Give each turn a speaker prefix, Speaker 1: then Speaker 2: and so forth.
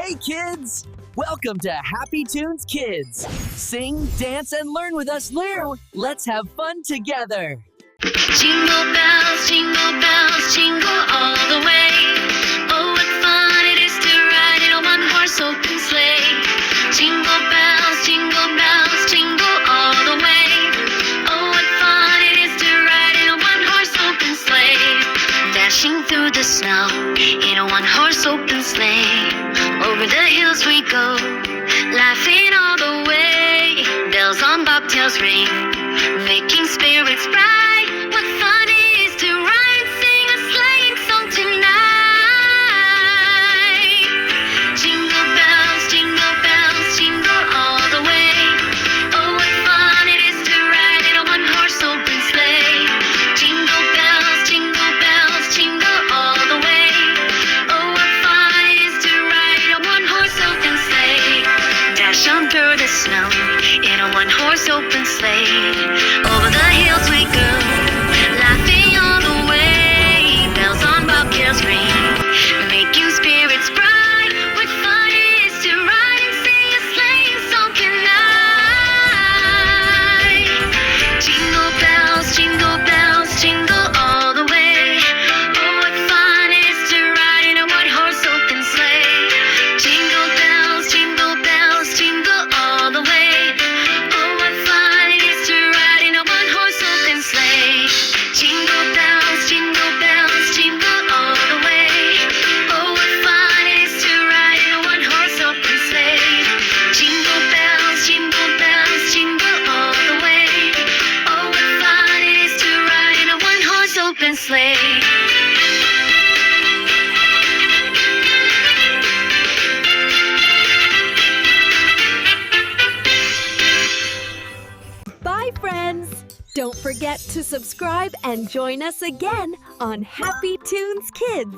Speaker 1: Hey kids! Welcome to Happy Tunes Kids. Sing, dance, and learn with us now. Let's have fun together.
Speaker 2: Jingle bells, jingle all the way. Oh, what fun it is to ride in a one-horse open sleigh. Jingle bells, jingle all the way. Oh, what fun it is to ride in a one-horse open sleigh. Dashing through the snow in a one-horse open sleigh. Over the hills we go, laughing all the way. Bells on bobtails ring, making spirits bright. What fun it is to ride and sing a sleighing song tonight. Jingle bells, jingle all the way. Oh, what fun it is to ride in a one-horse open sleigh. Jingle bells, jingle all the way. Oh, what fun it is to ride in a one-horse open sleigh. Dash on through the snow in a one-horse open sleigh. Over the hills we go, laughing all the way. Bells on bobtails ring, making spirits bright. What fun it is to ride and sing a sleighing song tonight. Jingle bells, jingle all the way. Oh, what fun it is to ride in a one-horse open sleigh. Jingle bells, jingle all the way. Oh, what fun it is to ride in a one-horse open sleigh. Jingle bells, jingle all the way. Oh, what fun it is to ride in a one-horse open sleigh. Jingle bells, jingle all the way. Oh, what fun it is to ride in a one-horse open sleigh.
Speaker 3: Bye, friends! Don't forget to subscribe and join us again on Happy Tunes Kids.